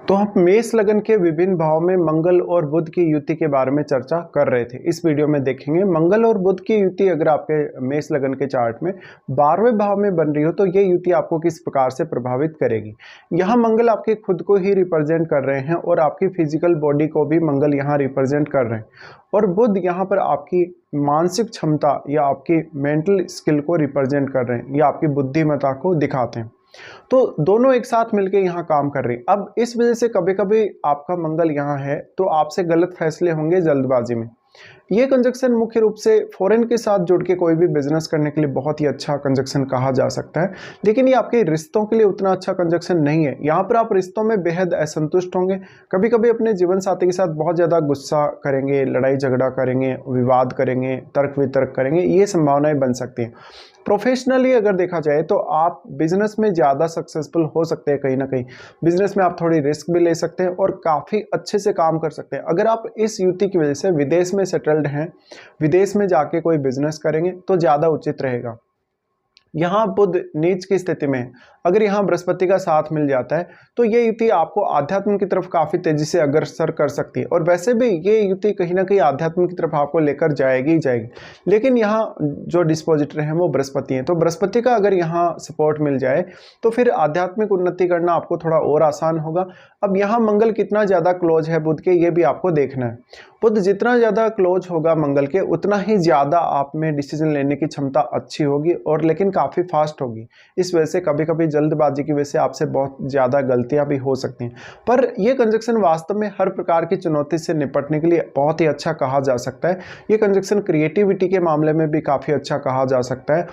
तो हम मेष लगन के विभिन्न भाव में मंगल और बुध की युति के बारे में चर्चा कर रहे थे। इस वीडियो में देखेंगे मंगल और बुध की युति अगर आपके मेष लगन के चार्ट में 12वें भाव में बन रही हो तो ये युति आपको किस प्रकार से प्रभावित करेगी। यहाँ मंगल आपके खुद को ही रिप्रेजेंट कर रहे हैं और आपकी फिजिकल बॉडी को भी मंगल यहाँ रिप्रेजेंट कर रहे हैं, और बुध यहाँ पर आपकी मानसिक क्षमता या आपकी मेंटल स्किल को रिप्रेजेंट कर रहे हैं या आपकी बुद्धिमत्ता को दिखाते हैं। तो दोनों एक साथ मिलकर यहाँ काम कर रही। अब इस वजह से कभी कभी आपका मंगल यहाँ है तो आपसे गलत फैसले होंगे जल्दबाजी में। ये कंजक्शन मुख्य रूप से फॉरेन के साथ जुड़ के कोई भी बिजनेस करने के लिए बहुत ही अच्छा कंजक्शन कहा जा सकता है, लेकिन ये आपके रिश्तों के लिए उतना अच्छा कंजक्शन नहीं है। यहाँ पर आप रिश्तों में बेहद असंतुष्ट होंगे, कभी कभी अपने जीवन साथी के साथ बहुत ज़्यादा गुस्सा करेंगे, लड़ाई झगड़ा करेंगे, विवाद करेंगे, तर्क वितर्क करेंगे, ये संभावनाएं बन सकती हैं। प्रोफेशनली अगर देखा जाए तो आप बिजनेस में ज़्यादा सक्सेसफुल हो सकते हैं। कहीं ना कहीं बिजनेस में आप थोड़ी रिस्क भी ले सकते हैं और काफ़ी अच्छे से काम कर सकते हैं। अगर आप इस युति की वजह से विदेश में सेटल्ड हैं, विदेश में जाके कोई बिजनेस करेंगे तो ज़्यादा उचित रहेगा। यहाँ बुध नीच की स्थिति में है, अगर यहाँ बृहस्पति का साथ मिल जाता है तो ये युति आपको आध्यात्म की तरफ काफ़ी तेजी से अग्रसर कर सकती है, और वैसे भी ये युति कहीं ना कहीं आध्यात्म की तरफ आपको लेकर जाएगी ही जाएगी। लेकिन यहाँ जो डिस्पोजिटर हैं वो बृहस्पति हैं, तो बृहस्पति का अगर यहाँ सपोर्ट मिल जाए तो फिर आध्यात्मिक उन्नति करना आपको थोड़ा और आसान होगा। अब यहाँ मंगल कितना ज़्यादा क्लोज है बुध के, ये भी आपको देखना है। बुध जितना ज़्यादा क्लोज होगा मंगल के उतना ही ज़्यादा आप में डिसीजन लेने की क्षमता अच्छी होगी, और लेकिन काफ़ी फास्ट होगी। इस वजह से कभी कभी जल्दबाजी की वजह से आपसे बहुत ज़्यादा गलतियां भी हो सकती हैं। पर यह कंजक्शन वास्तव में हर प्रकार की चुनौती से निपटने के लिए बहुत ही अच्छा कहा जा सकता है। ये कंजक्शन क्रिएटिविटी के मामले में भी काफ़ी अच्छा कहा जा सकता है,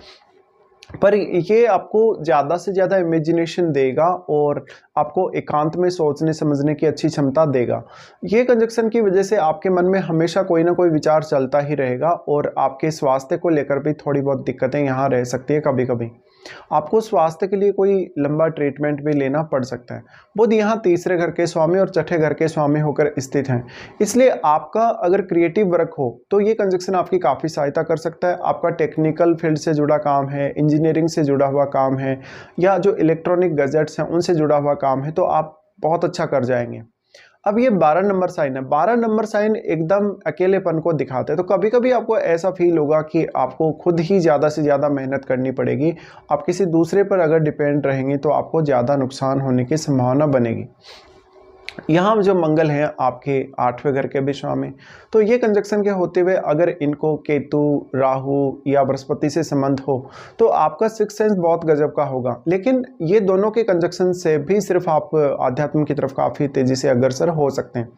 पर ये आपको ज़्यादा से ज़्यादा इमेजिनेशन देगा और आपको एकांत में सोचने समझने की अच्छी क्षमता देगा। ये कंजक्शन की वजह से आपके मन में हमेशा कोई ना कोई विचार चलता ही रहेगा, और आपके स्वास्थ्य को लेकर भी थोड़ी बहुत दिक्कतें यहाँ रह सकती है। कभी कभी आपको स्वास्थ्य के लिए कोई लंबा ट्रीटमेंट भी लेना पड़ सकता है। बुध यहाँ तीसरे घर के स्वामी और छठे घर के स्वामी होकर स्थित हैं, इसलिए आपका अगर क्रिएटिव वर्क हो तो ये कंजक्शन आपकी काफ़ी सहायता कर सकता है। आपका टेक्निकल फील्ड से जुड़ा काम है, इंजीनियरिंग से जुड़ा हुआ काम है, या जो इलेक्ट्रॉनिक गैजेट्स हैं उनसे जुड़ा हुआ काम है, तो आप बहुत अच्छा कर जाएंगे। अब ये 12 नंबर साइन है। 12 नंबर साइन एकदम अकेलेपन को दिखाते हैं, तो कभी कभी आपको ऐसा फील होगा कि आपको खुद ही ज़्यादा से ज़्यादा मेहनत करनी पड़ेगी। आप किसी दूसरे पर अगर डिपेंड रहेंगे तो आपको ज़्यादा नुकसान होने की संभावना बनेगी। यहाँ जो मंगल हैं आपके 8वें घर के भी स्वामी, तो ये कंजक्शन के होते हुए अगर इनको केतु, राहु या बृहस्पति से संबंध हो तो आपका सिक्स सेंस बहुत गजब का होगा। लेकिन ये दोनों के कंजक्शन से भी सिर्फ आप आध्यात्म की तरफ काफ़ी तेज़ी से अग्रसर हो सकते हैं।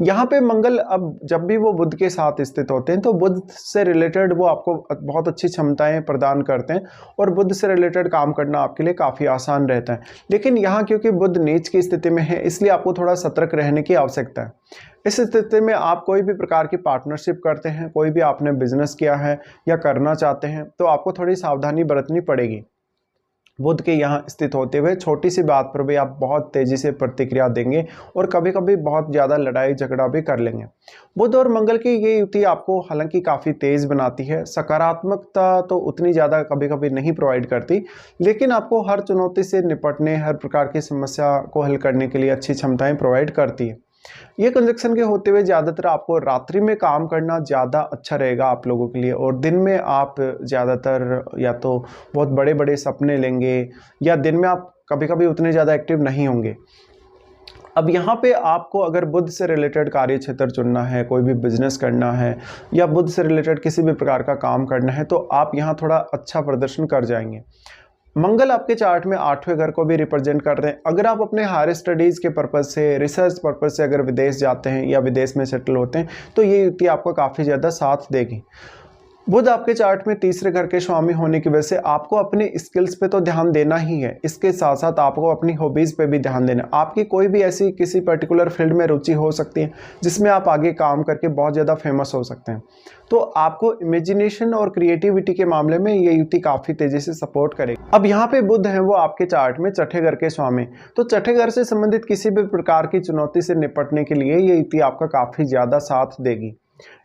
यहाँ पे मंगल अब जब भी वो बुध के साथ स्थित होते हैं तो बुध से रिलेटेड वो आपको बहुत अच्छी क्षमताएँ प्रदान करते हैं, और बुध से रिलेटेड काम करना आपके लिए काफ़ी आसान रहता है। लेकिन यहाँ क्योंकि बुध नीच की स्थिति में है इसलिए आपको थोड़ा सतर्क रहने की आवश्यकता है। इस स्थिति में आप कोई भी प्रकार की पार्टनरशिप करते हैं, कोई भी आपने बिजनेस किया है या करना चाहते हैं, तो आपको थोड़ी सावधानी बरतनी पड़ेगी। बुध के यहाँ स्थित होते हुए छोटी सी बात पर भी आप बहुत तेजी से प्रतिक्रिया देंगे और कभी कभी बहुत ज़्यादा लड़ाई झगड़ा भी कर लेंगे। बुध और मंगल की ये युति आपको हालांकि काफ़ी तेज़ बनाती है, सकारात्मकता तो उतनी ज़्यादा कभी कभी नहीं प्रोवाइड करती, लेकिन आपको हर चुनौती से निपटने, हर प्रकार की समस्या को हल करने के लिए अच्छी क्षमताएँ प्रोवाइड करती है। ये कंजक्शन के होते हुए ज़्यादातर आपको रात्रि में काम करना ज़्यादा अच्छा रहेगा आप लोगों के लिए, और दिन में आप ज़्यादातर या तो बहुत बड़े बड़े सपने लेंगे या दिन में आप कभी कभी उतने ज़्यादा एक्टिव नहीं होंगे। अब यहाँ पे आपको अगर बुध से रिलेटेड कार्य क्षेत्र चुनना है, कोई भी बिजनेस करना है या बुध से रिलेटेड किसी भी प्रकार का काम करना है, तो आप यहाँ थोड़ा अच्छा प्रदर्शन कर जाएंगे। मंगल आपके चार्ट में 8वें घर को भी रिप्रेजेंट कर रहे हैं। अगर आप अपने हायर स्टडीज़ के पर्पज़ से, रिसर्च पर्पज़ से अगर विदेश जाते हैं या विदेश में सेटल होते हैं तो ये युति आपको काफ़ी ज़्यादा साथ देगी। बुध आपके चार्ट में तीसरे घर के स्वामी होने की वजह से आपको अपनी स्किल्स पे तो ध्यान देना ही है, इसके साथ साथ आपको अपनी हॉबीज़ पे भी ध्यान देना है। आपकी कोई भी ऐसी किसी पर्टिकुलर फील्ड में रुचि हो सकती है जिसमें आप आगे काम करके बहुत ज़्यादा फेमस हो सकते हैं, तो आपको इमेजिनेशन और क्रिएटिविटी के मामले में ये युति काफ़ी तेज़ी से सपोर्ट करेगी। अब यहाँ पे बुध है वो आपके चार्ट में छठे घर के स्वामी, तो छठे घर से संबंधित किसी भी प्रकार की चुनौती से निपटने के लिए ये युति आपका काफ़ी ज़्यादा साथ देगी।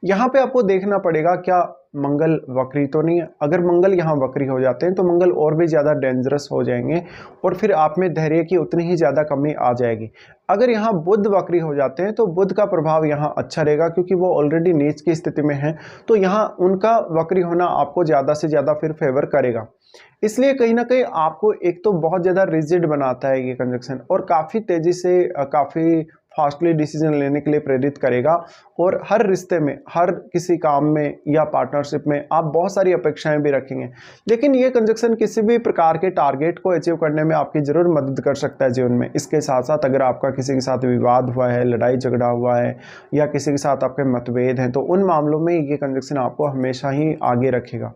यहाँ पे आपको देखना पड़ेगा क्या मंगल वक्री तो नहीं है। अगर मंगल यहाँ वक्री हो जाते हैं तो मंगल और भी ज़्यादा डेंजरस हो जाएंगे और फिर आप में धैर्य की उतनी ही ज़्यादा कमी आ जाएगी। अगर यहाँ बुध वक्री हो जाते हैं तो बुध का प्रभाव यहाँ अच्छा रहेगा क्योंकि वो ऑलरेडी नीच की स्थिति में है, तो यहाँ उनका वक्री होना आपको ज़्यादा से ज़्यादा फिर फेवर करेगा। इसलिए कहीं ना कहीं आपको एक तो बहुत ज़्यादा रिजिड बनाता है ये कंजक्शन और काफ़ी तेज़ी से काफ़ी फास्टली डिसीजन लेने के लिए प्रेरित करेगा और हर रिश्ते में, हर किसी काम में या पार्टनरशिप में आप बहुत सारी अपेक्षाएं भी रखेंगे। लेकिन ये कंजक्शन किसी भी प्रकार के टारगेट को अचीव करने में आपकी ज़रूर मदद कर सकता है जीवन में। इसके साथ साथ अगर आपका किसी के साथ विवाद हुआ है, लड़ाई झगड़ा हुआ है या किसी के साथ आपके मतभेद हैं, तो उन मामलों में ये कंजक्शन आपको हमेशा ही आगे रखेगा।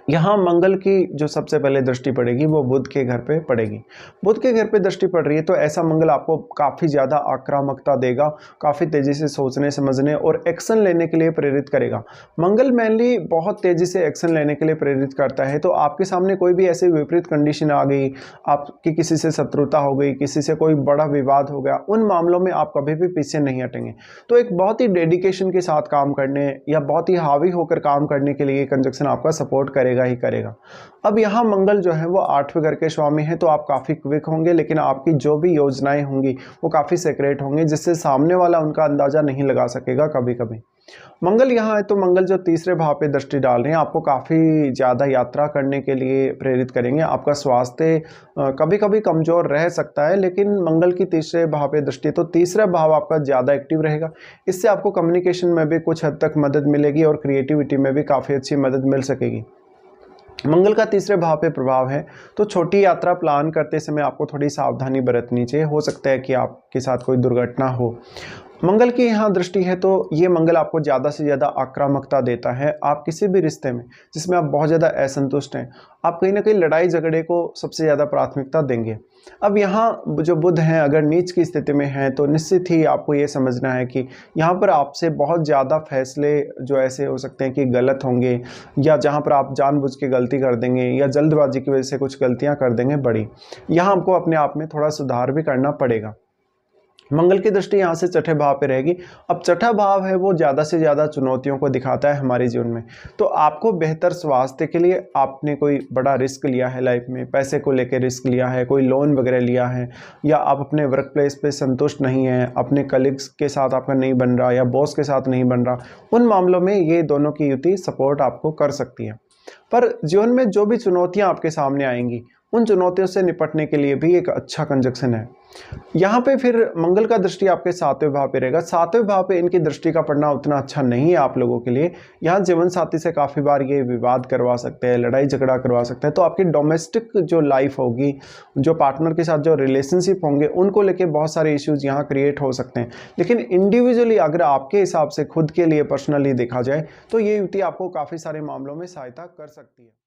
यहाँ मंगल की जो सबसे पहले दृष्टि पड़ेगी वो बुध के घर पे पड़ेगी। बुध के घर पे दृष्टि पड़ रही है तो ऐसा मंगल आपको काफ़ी ज़्यादा आक्रामकता देगा, काफ़ी तेज़ी से सोचने समझने और एक्शन लेने के लिए प्रेरित करेगा। मंगल मेनली बहुत तेज़ी से एक्शन लेने के लिए प्रेरित करता है। तो आपके सामने कोई भी ऐसी विपरीत कंडीशन आ गई, आपकी किसी से शत्रुता हो गई, किसी से कोई बड़ा विवाद हो गया, उन मामलों में आप कभी भी पीछे नहीं हटेंगे। तो एक बहुत ही डेडिकेशन के साथ काम करने या बहुत ही हावी होकर काम करने के लिए कंजक्शन आपका सपोर्ट करेगा ही करेगा। अब यहाँ मंगल जो है वो 8वें घर के स्वामी है, तो आप काफ़ी क्विक होंगे, लेकिन आपकी जो भी योजनाएं होंगी वो काफ़ी सीक्रेट होंगी, जिससे सामने वाला उनका अंदाज़ा नहीं लगा सकेगा कभी कभी। मंगल यहाँ है तो मंगल जो तीसरे भाव पे दृष्टि डाल रहे हैं आपको काफ़ी ज़्यादा यात्रा करने के लिए प्रेरित करेंगे। आपका स्वास्थ्य कभी कभी कमज़ोर रह सकता है, लेकिन मंगल की तीसरे भाव पे दृष्टि, तो तीसरा भाव आपका ज़्यादा एक्टिव रहेगा। इससे आपको कम्युनिकेशन में भी कुछ हद तक मदद मिलेगी और क्रिएटिविटी में भी काफ़ी अच्छी मदद मिल सकेगी। मंगल का तीसरे भाव पे प्रभाव है तो छोटी यात्रा प्लान करते समय आपको थोड़ी सावधानी बरतनी चाहिए। हो सकता है कि आपके साथ कोई दुर्घटना हो। मंगल की यहाँ दृष्टि है तो ये मंगल आपको ज़्यादा से ज़्यादा आक्रामकता देता है। आप किसी भी रिश्ते में जिसमें आप बहुत ज़्यादा असंतुष्ट हैं, आप कहीं ना कहीं लड़ाई झगड़े को सबसे ज़्यादा प्राथमिकता देंगे। अब यहाँ जो बुध हैं अगर नीच की स्थिति में हैं तो निश्चित ही आपको ये समझना है कि यहाँ पर आपसे बहुत ज़्यादा फैसले जो ऐसे हो सकते हैं कि गलत होंगे, या जहाँ पर आप जानबूझ के गलती कर देंगे या जल्दबाजी की वजह से कुछ गलतियाँ कर देंगे बड़ी। यहाँ आपको अपने आप में थोड़ा सुधार भी करना पड़ेगा। मंगल की दृष्टि यहाँ से छठे भाव पे रहेगी। अब छठा भाव है वो ज़्यादा से ज़्यादा चुनौतियों को दिखाता है हमारे जीवन में। तो आपको बेहतर स्वास्थ्य के लिए आपने कोई बड़ा रिस्क लिया है लाइफ में, पैसे को लेकर रिस्क लिया है, कोई लोन वगैरह लिया है, या आप अपने वर्क प्लेस पे संतुष्ट नहीं हैं, अपने कलीग्स के साथ आपका नहीं बन रहा या बॉस के साथ नहीं बन रहा, उन मामलों में ये दोनों की युति सपोर्ट आपको कर सकती है। पर जीवन में जो भी चुनौतियाँ आपके सामने आएंगी उन चुनौतियों से निपटने के लिए भी एक अच्छा कंजक्शन है। यहाँ पे फिर मंगल का दृष्टि आपके 7वें भाव पे रहेगा। 7वें भाव पे इनकी दृष्टि का पड़ना उतना अच्छा नहीं है आप लोगों के लिए। यहाँ जीवन साथी से काफ़ी बार ये विवाद करवा सकते हैं, लड़ाई झगड़ा करवा सकते हैं। तो आपकी डोमेस्टिक जो लाइफ होगी, जो पार्टनर के साथ जो रिलेशनशिप होंगे, उनको लेके बहुत सारे इश्यूज यहाँ क्रिएट हो सकते हैं। लेकिन इंडिविजुअली अगर आपके हिसाब से खुद के लिए पर्सनली देखा जाए तो ये युति आपको काफ़ी सारे मामलों में सहायता कर सकती है।